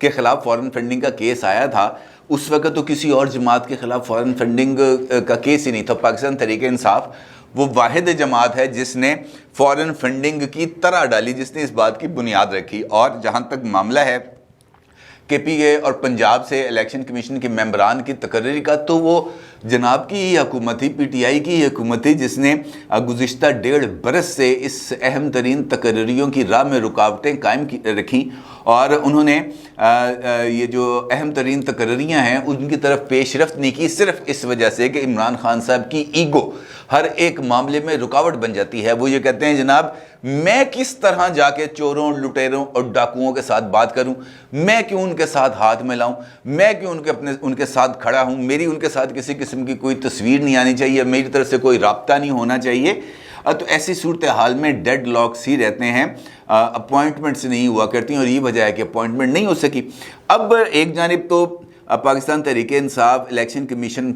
کے خلاف فورن فنڈنگ کا کیس آیا تھا، اس وقت تو کسی اور جماعت کے خلاف فورن فنڈنگ کا کیس ہی نہیں تھا۔ پاکستان تحریک انصاف وہ واحد جماعت ہے جس نے فورن فنڈنگ کی طرح ڈالی، جس نے اس بات کی بنیاد رکھی۔ اور جہاں تک معاملہ ہے کے پی اے اور پنجاب سے الیکشن کمیشن کے ممبران کی تقرری کا، تو وہ جناب کی ہی حکومت تھی، پی ٹی آئی کی ہی حکومت تھی، جس نے گزشتہ 1.5 برس سے اس اہم ترین تقرریوں کی راہ میں رکاوٹیں قائم رکھی، اور انہوں نے یہ جو اہم ترین تقرریاں ہیں ان کی طرف پیش رفت نہیں کی، صرف اس وجہ سے کہ عمران خان صاحب کی ایگو ہر ایک معاملے میں رکاوٹ بن جاتی ہے۔ وہ یہ کہتے ہیں جناب میں کس طرح جا کے چوروں، لٹیروں اور ڈاکوؤں کے ساتھ بات کروں، میں کیوں ان کے ساتھ ہاتھ ملاؤں، میں کیوں ان کے ساتھ کھڑا ہوں، میری ان کے ساتھ کسی قسم کی کوئی تصویر نہیں آنی چاہیے، میری طرف سے کوئی رابطہ نہیں ہونا چاہیے۔ تو ایسی صورتحال میں ڈیڈ لاکس ہی رہتے ہیں، اپوائنٹمنٹس نہیں ہوا کرتی ہیں، اور یہ وجہ ہے کہ اپوائنٹمنٹ نہیں ہو سکی۔ اب ایک جانب تو پاکستان تحریک انصاف الیکشن کمیشن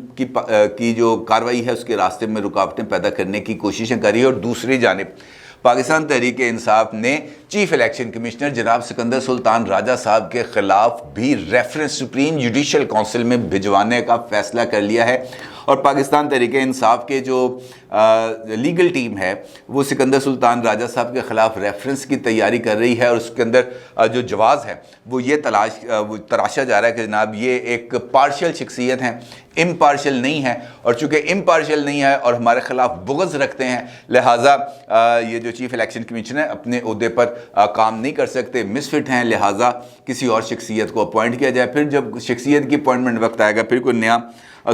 کی جو کارروائی ہے اس کے راستے میں رکاوٹیں پیدا کرنے کی کوششیں کر رہی ہے، اور دوسری جانب پاکستان تحریک انصاف نے چیف الیکشن کمشنر جناب سکندر سلطان راجہ صاحب کے خلاف بھی ریفرنس سپریم جوڈیشل کونسل میں بھجوانے کا فیصلہ کر لیا ہے، اور پاکستان تحریک انصاف کے جو لیگل ٹیم ہے وہ سکندر سلطان راجہ صاحب کے خلاف ریفرنس کی تیاری کر رہی ہے، اور اس کے اندر جو جواز ہے وہ یہ تراشا جا رہا ہے کہ جناب یہ ایک پارشل شخصیت ہیں، امپارشل نہیں ہے، اور چونکہ امپارشل نہیں ہے اور ہمارے خلاف بغض رکھتے ہیں، لہٰذا یہ جو چیف الیکشن کمیشن ہے اپنے عہدے پر کام نہیں کر سکتے، مس فٹ ہیں، لہٰذا کسی اور شخصیت کو اپوائنٹ کیا جائے۔ پھر جب شخصیت کی اپوائنٹمنٹ وقت آئے گا پھر کوئی نیا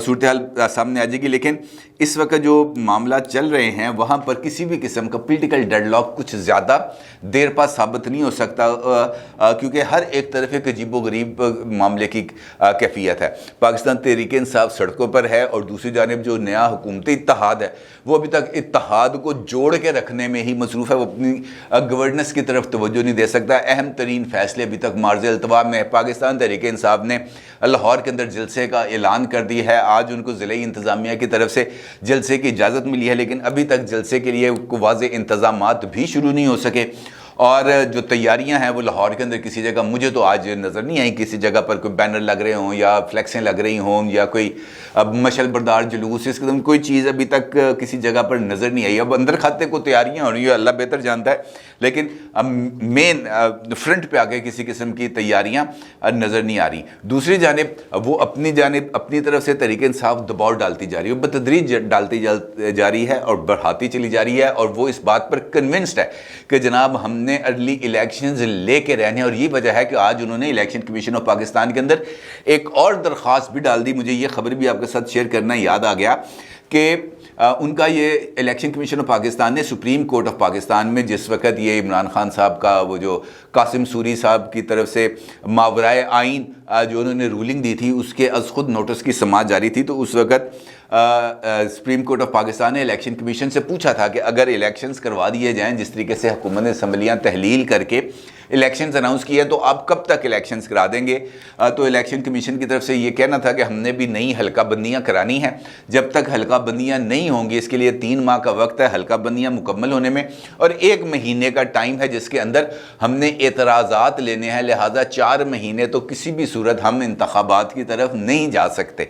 صورتحال سامنے آ جائے گی، لیکن اس وقت جو معاملات چل رہے ہیں وہاں پر کسی بھی قسم کا پولیٹیکل ڈیڈ لاک کچھ زیادہ دیر پاس ثابت نہیں ہو سکتا، کیونکہ ہر ایک طرف ایک عجیب و غریب معاملے کی کیفیت ہے۔ پاکستان تحریک انصاف سڑکوں پر ہے، اور دوسری جانب جو نیا حکومتی اتحاد ہے وہ ابھی تک اتحاد کو جوڑ کے رکھنے میں ہی مصروف ہے، وہ اپنی گورننس کی طرف توجہ نہیں دے سکتا۔ اہم ترین فیصلے ابھی تک مارز التوا میں پاکستان تحریک انصاف نے لاہور کے اندر جلسے کا اعلان کر دی ہے، آج ان کو ضلعی انتظامیہ کی طرف سے جلسے کی اجازت ملی ہے، لیکن ابھی تک جلسے کے لیے واضح انتظامات بھی شروع نہیں ہو سکے، اور جو تیاریاں ہیں وہ لاہور کے اندر کسی جگہ مجھے تو آج نظر نہیں آئی کسی جگہ پر کوئی بینر لگ رہے ہوں یا فلیکسیں لگ رہی ہوں یا کوئی مشعل بردار جلوس، اس قسم کوئی چیز ابھی تک کسی جگہ پر نظر نہیں آئی۔ اب اندر کھاتے کو تیاریاں ہو رہی ہیں، اللہ بہتر جانتا ہے، لیکن مین فرنٹ پہ آگے کسی قسم کی تیاریاں نظر نہیں آ رہی۔ دوسری جانب وہ اپنی طرف سے تحریک انصاف دباؤ ڈالتی جا رہی ہے، بتدریج ڈالتی جا رہی ہے اور بڑھاتی چلی جا رہی ہے، اور وہ اس بات پر کنونسڈ ہے کہ جناب ہم نے ارلی الیکشنز لے کے رہنے، اور یہ وجہ ہے کہ آج انہوں نے الیکشن کمیشن آف پاکستان کے اندر ایک اور درخواست بھی ڈال دی۔ مجھے یہ خبر بھی آپ کے ساتھ شیئر کرنا یاد آ گیا کہ ان کا یہ الیکشن کمیشن آف پاکستان نے سپریم کورٹ آف پاکستان میں جس وقت یہ عمران خان صاحب کا وہ جو قاسم سوری صاحب کی طرف سے ماورائے آئین جو انہوں نے رولنگ دی تھی اس کے از خود نوٹس کی سماعت جاری تھی، تو اس وقت سپریم کورٹ آف پاکستان نے الیکشن کمیشن سے پوچھا تھا کہ اگر الیکشنز کروا دیے جائیں جس طریقے سے حکومت نے اسمبلیاں تحلیل کر کے الیکشنز اناؤنس کیے تو آپ کب تک الیکشنز کرا دیں گے؟ تو الیکشن کمیشن کی طرف سے یہ کہنا تھا کہ ہم نے بھی نئی حلقہ بندیاں کرانی ہیں، جب تک حلقہ بندیاں نہیں ہوں گی، اس کے لیے 3 ماہ کا وقت ہے حلقہ بندیاں مکمل ہونے میں، اور 1 مہینے کا ٹائم ہے جس کے اندر ہم نے اعتراضات لینے ہیں، لہٰذا 4 مہینے تو کسی بھی صورت ہم انتخابات کی طرف نہیں جا سکتے،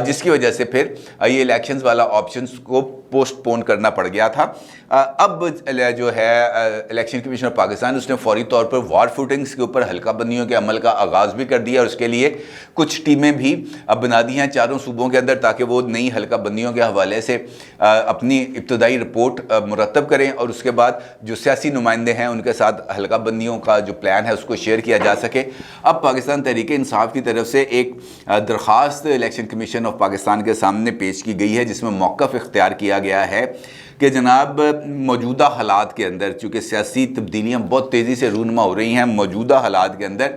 جس کی وجہ سے پھر یہ الیکشنز والا آپشنز کو پوسٹ پون کرنا پڑ گیا تھا۔ اب جو ہے الیکشن کمیشن آف پاکستان اس نے فوری طور پر وار فوٹنگز کے اوپر حلقہ بندیوں کے عمل کا آغاز بھی کر دیا، اور اس کے لیے کچھ ٹیمیں بھی بنا دی ہیں 4 صوبوں کے اندر تاکہ وہ نئی حلقہ بندیوں کے حوالے سے اپنی ابتدائی رپورٹ مرتب کریں، اور اس کے بعد جو سیاسی نمائندے ہیں ان کے ساتھ حلقہ بندیوں کا جو پلان ہے اس کو شیئر کیا جا سکے۔ اب پاکستان تحریک انصاف کی طرف سے ایک درخواست الیکشن کمیشن آف پاکستان کے سامنے پیش کی گئی ہے جس میں موقف اختیار کیا گیا ہے کہ جناب موجودہ حالات کے اندر چونکہ سیاسی تبدیلیاں بہت تیزی سے رونما ہو رہی ہیں، موجودہ حالات کے اندر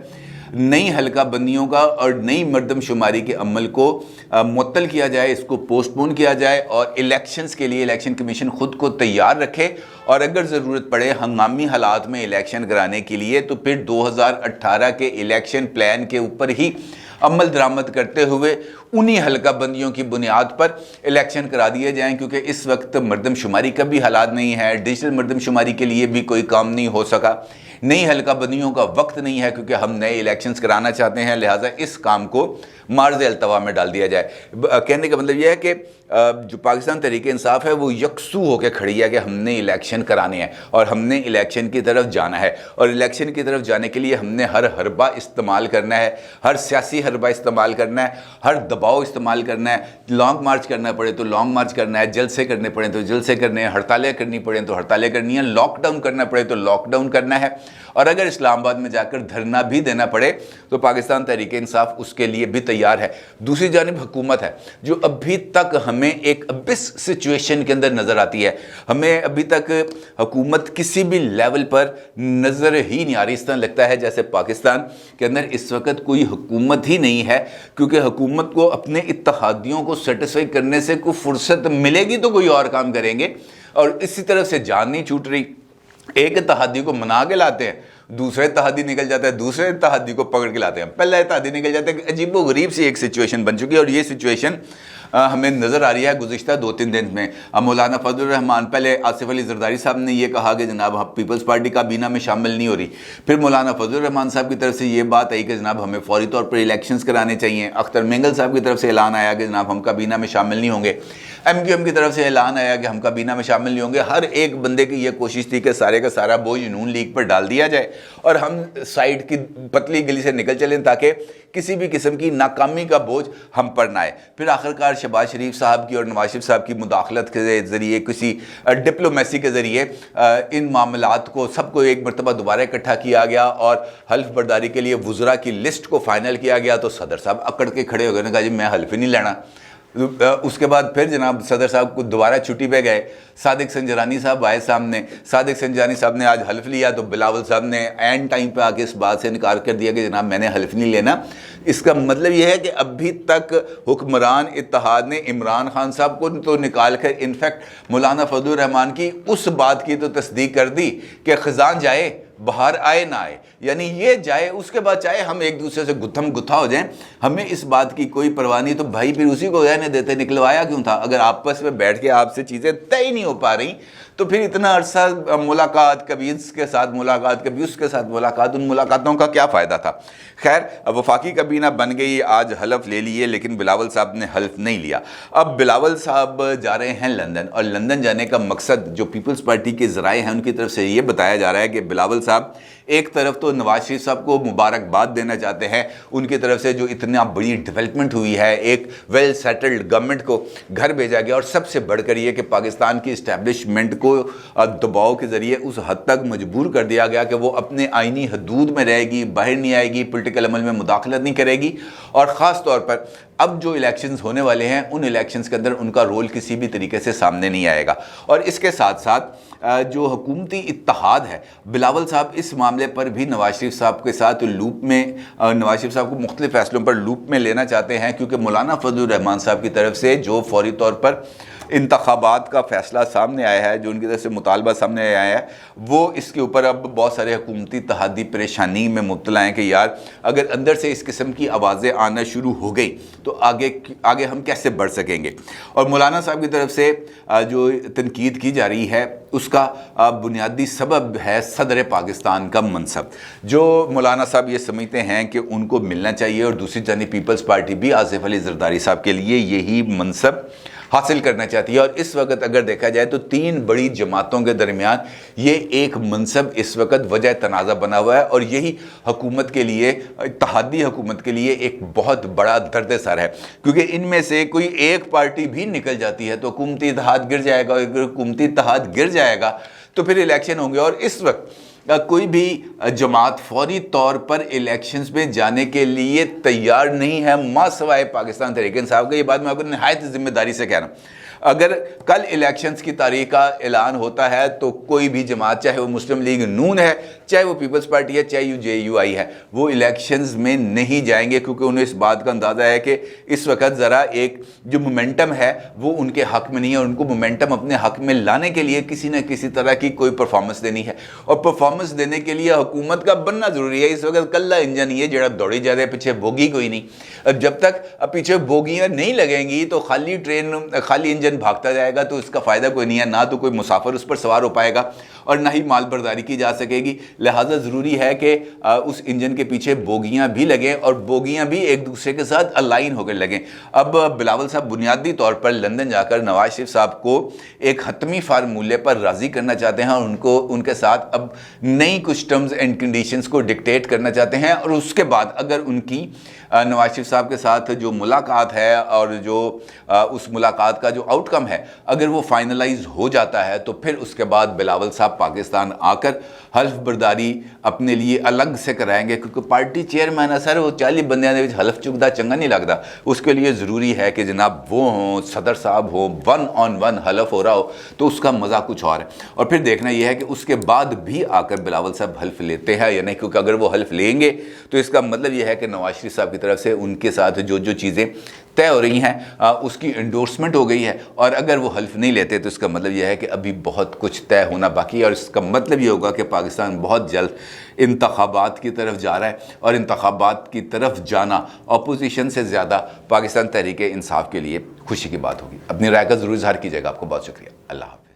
نئی حلقہ بندیوں کا اور نئی مردم شماری کے عمل کو معطل کیا جائے، اس کو پوسٹ پون کیا جائے، اور الیکشنز کے لیے الیکشن کمیشن خود کو تیار رکھے، اور اگر ضرورت پڑے ہنگامی حالات میں الیکشن کرانے کے لیے تو پھر 2018 کے الیکشن پلان کے اوپر ہی عمل درآمد کرتے ہوئے انہی حلقہ بندیوں کی بنیاد پر الیکشن کرا دیے جائیں، کیونکہ اس وقت مردم شماری کا بھی حالات نہیں ہے، ڈیجیٹل مردم شماری کے لیے بھی کوئی کام نہیں ہو سکا، نئی حلقہ بندیوں کا وقت نہیں ہے، کیونکہ ہم نئے الیکشنز کرانا چاہتے ہیں، لہٰذا اس کام کو مارز التوا میں ڈال دیا جائے۔ کہنے کا مطلب یہ ہے کہ جو پاکستان تحریک انصاف ہے وہ یکسو ہو کے کھڑی ہے کہ ہم نے الیکشن کرانے ہیں اور ہم نے الیکشن کی طرف جانا ہے، اور الیکشن کی طرف جانے کے لیے ہم نے ہر حربہ استعمال کرنا ہے، ہر سیاسی حربہ استعمال کرنا ہے، ہر دباؤ استعمال کرنا ہے، لانگ مارچ کرنا پڑے تو لانگ مارچ کرنا ہے، جلسے کرنے پڑیں تو جلسے کرنے ہیں، ہڑتالیں کرنی پڑیں تو ہڑتالیں کرنی ہیں، لاک ڈاؤن کرنا پڑے تو لاک ڈاؤن کرنا ہے، اور اگر اسلام آباد میں جا کر دھرنا بھی دینا پڑے تو پاکستان تحریک انصاف اس کے لیے بھی تیار ہے۔ دوسری جانب حکومت ہے جو ابھی تک ہمیں ایک ابس سچویشن کے اندر نظر آتی ہے، ہمیں ابھی تک حکومت کسی بھی لیول پر نظر ہی نہیں آ رہی، اس طرح لگتا ہے جیسے پاکستان کے اندر اس وقت کوئی حکومت ہی نہیں ہے، کیونکہ حکومت کو اپنے اتحادیوں کو سیٹسفائی کرنے سے کوئی فرصت ملے گی تو کوئی اور کام کریں گے، اور اسی طرف سے جان نہیں چھوٹ رہی۔ ایک اتحادی کو منا کے لاتے ہیں، دوسرے اتحادی نکل جاتا ہے، دوسرے اتحادی کو پکڑ کے لاتے ہیں، پہلا اتحادی نکل جاتا ہے۔ عجیب و غریب سی ایک سچویشن بن چکی ہے، اور یہ سچویشن ہمیں نظر آ رہی ہے گزشتہ 2-3 دن میں۔ مولانا فضل الرحمان، پہلے آصف علی زرداری صاحب نے یہ کہا کہ جناب ہم پیپلز پارٹی کابینہ میں شامل نہیں ہو رہی، پھر مولانا فضل الرحمان صاحب کی طرف سے یہ بات آئی کہ جناب ہمیں فوری طور پر الیکشنز کرانے چاہیے، اختر مینگل صاحب کی طرف سے اعلان آیا کہ جناب ہم کابینہ میں شامل نہیں ہوں گے، MQM کی طرف سے اعلان آیا کہ ہم کابینہ میں شامل نہیں ہوں گے۔ ہر ایک بندے کی یہ کوشش تھی کہ سارے کا سارا بوجھ نون لیگ پر ڈال دیا جائے اور ہم سائیڈ کی پتلی گلی سے نکل چلیں تاکہ کسی بھی قسم کی ناکامی کا بوجھ ہم پر نہ آئے۔ پھر آخرکار شہباز شریف صاحب کی اور نواز شریف صاحب کی مداخلت کے ذریعے، کسی ڈپلومیسی کے ذریعے ان معاملات کو سب کو ایک مرتبہ دوبارہ اکٹھا کیا گیا اور حلف برداری کے لیے وزراء کی لسٹ کو فائنل کیا گیا، تو صدر صاحب اکڑ کے کھڑے ہو گئے، نے کہا جی میں حلف ہی نہیں لینا۔ اس کے بعد پھر جناب صدر صاحب کو دوبارہ چھٹی پہ گئے، صادق سنجرانی صاحب آئے سامنے، صادق سنجرانی صاحب نے آج حلف لیا تو بلاول صاحب نے اینڈ ٹائم پہ آ کے اس بات سے انکار کر دیا کہ جناب میں نے حلف نہیں لینا۔ اس کا مطلب یہ ہے کہ ابھی تک حکمران اتحاد نے عمران خان صاحب کو تو نکال کر انفیکٹ مولانا فضل الرحمان کی اس بات کی تو تصدیق کر دی کہ خزاں جائے باہر آئے نہ آئے، یعنی یہ جائے، اس کے بعد چاہے ہم ایک دوسرے سے گتھم گتھا ہو جائیں، ہمیں اس بات کی کوئی پرواہ نہیں۔ تو بھائی پھر اسی کو رہنے دیتے، نکلوایا کیوں تھا؟ اگر آپس میں بیٹھ کے آپ سے چیزیں طے نہیں ہو پا رہی تو پھر اتنا عرصہ ملاقات، کبھی اس کے ساتھ ملاقات، کبھی اس کے ساتھ ملاقات، ان ملاقاتوں کا کیا فائدہ تھا؟ خیر، وفاقی کابینہ بن گئی، آج حلف لے لیے، لیکن بلاول صاحب نے حلف نہیں لیا۔ اب بلاول صاحب جا رہے ہیں لندن، اور لندن جانے کا مقصد جو پیپلز پارٹی کے ذرائع ہیں ان کی طرف سے یہ بتایا جا رہا ہے کہ بلاول صاحب ایک طرف تو نواز شریف صاحب کو مبارکباد دینا چاہتے ہیں، ان کی طرف سے جو اتنا بڑی ڈیولپمنٹ ہوئی ہے، ایک ویل سیٹلڈ گورنمنٹ کو گھر بھیجا گیا، اور سب سے بڑھ کر یہ کہ پاکستان کی اسٹیبلشمنٹ کو دباؤ کے ذریعے اس حد تک مجبور کر دیا گیا کہ وہ اپنے آئینی حدود میں رہے گی، باہر نہیں آئے گی، پولیٹیکل عمل میں مداخلت نہیں کرے گی، اور خاص طور پر اب جو الیکشنز ہونے والے ہیں ان الیکشنز کے اندر ان کا رول کسی بھی طریقے سے سامنے نہیں آئے گا۔ اور اس کے ساتھ ساتھ جو حکومتی اتحاد ہے، بلاول صاحب اس معاملے پر بھی نواز شریف صاحب کے ساتھ لوپ میں، نواز شریف صاحب کو مختلف فیصلوں پر لوپ میں لینا چاہتے ہیں، کیونکہ مولانا فضل الرحمان صاحب کی طرف سے جو فوری طور پر انتخابات کا فیصلہ سامنے آیا ہے، جو ان کی طرف سے مطالبہ سامنے آیا ہے، وہ اس کے اوپر اب بہت سارے حکومتی اتحادی پریشانی میں مبتلا ہیں کہ یار اگر اندر سے اس قسم کی آوازیں آنا شروع ہو گئی تو آگے ہم کیسے بڑھ سکیں گے۔ اور مولانا صاحب کی طرف سے جو تنقید کی جا رہی ہے اس کا بنیادی سبب ہے صدر پاکستان کا منصب، جو مولانا صاحب یہ سمجھتے ہیں کہ ان کو ملنا چاہیے، اور دوسری جانب پیپلز پارٹی بھی آصف علی زرداری صاحب کے لیے یہی منصب حاصل کرنا چاہتی ہے۔ اور اس وقت اگر دیکھا جائے تو 3 بڑی جماعتوں کے درمیان یہ ایک منصب اس وقت وجہ تنازع بنا ہوا ہے، اور یہی حکومت کے لیے، اتحادی حکومت کے لیے ایک بہت بڑا درد سر ہے، کیونکہ ان میں سے کوئی ایک پارٹی بھی نکل جاتی ہے تو حکومتی اتحاد گر جائے گا، اگر حکومتی اتحاد گر جائے گا تو پھر الیکشن ہوں گے، اور اس وقت کوئی بھی جماعت فوری طور پر الیکشنز میں جانے کے لیے تیار نہیں ہے، ماں سوائے پاکستان تحریک انصاف کا۔ یہ بات میں آپ کو نہایت ذمہ داری سے کہہ رہا ہوں۔ اگر کل الیکشنز کی تاریخ کا اعلان ہوتا ہے تو کوئی بھی جماعت، چاہے وہ مسلم لیگ نون ہے، چاہے وہ پیپلز پارٹی ہے، چاہے UJUI ہے، وہ الیکشنز میں نہیں جائیں گے، کیونکہ انہیں اس بات کا اندازہ ہے کہ اس وقت ذرا ایک جو مومنٹم ہے وہ ان کے حق میں نہیں ہے، اور ان کو مومنٹم اپنے حق میں لانے کے لیے کسی نہ کسی طرح کی کوئی پرفارمنس دینی ہے، اور پرفارمنس دینے کے لیے حکومت کا بننا ضروری ہے۔ اس وقت کلا انجن یہ جڑا دوڑی جا رہے، پیچھے بوگی کوئی نہیں۔ اب جب تک پیچھے بوگیاں نہیں لگیں گی تو خالی انجن انجن بھاگتا جائے گا تو اس کا فائدہ کوئی نہیں ہے، نہ تو کوئی مسافر اس پر سوار ہو پائے گا اور نہ ہی مال برداری کی جا سکے گی۔ لہٰذا ضروری ہے کہ اس انجن کے پیچھے بوگیاں بھی لگیں اور بوگیاں بھی ایک دوسرے کے ساتھ الائن ہو کر لگیں۔ اب بلاول صاحب بنیادی طور پر لندن جا کر نواز شریف صاحب کو ایک حتمی فارمولے پر راضی کرنا چاہتے ہیں اور ان کے ساتھ اب نئی کچھ ٹرمز اینڈ کنڈیشنز کو ڈکٹیٹ کرنا چاہتے ہیں، اور اس کے بعد اگر ان کی نواز شریف صاحب کے ساتھ جو ملاقات ہے اور جو اس ملاقات کا جو آؤٹ کم ہے اگر وہ فائنلائز ہو جاتا ہے تو پھر اس کے بعد بلاول صاحب پاکستان آ کر حلف برداری اپنے لیے الگ سے کرائیں گے، کیونکہ پارٹی چیئرمین ہے سر، وہ 40 بندیاں دے وچ حلف چکدا چنگا نہیں لگتا۔ اس کے لیے ضروری ہے کہ جناب وہ ہوں، صدر صاحب ہوں، 1 on 1 حلف ہو رہا ہو تو اس کا مزہ کچھ اور ہے۔ اور پھر دیکھنا یہ ہے کہ اس کے بعد بھی آ کر بلاول صاحب حلف لیتے ہیں یا نہیں، کیونکہ اگر وہ حلف لیں گے تو اس کا مطلب یہ ہے کہ نواز شریف صاحب کی طرف سے ان کے ساتھ جو چیزیں طے ہو رہی ہیں اس کی انڈورسمنٹ ہو گئی ہے، اور اگر وہ حلف نہیں لیتے تو اس کا مطلب یہ ہے کہ ابھی بہت کچھ طے ہونا باقی ہے، اور اس کا مطلب یہ ہوگا کہ پاکستان بہت جلد انتخابات کی طرف جا رہا ہے، اور انتخابات کی طرف جانا اپوزیشن سے زیادہ پاکستان تحریک انصاف کے لیے خوشی کی بات ہوگی۔ اپنی رائے کا ضرور اظہار کیجیے گا۔ آپ کو بہت شکریہ۔ اللہ حافظ۔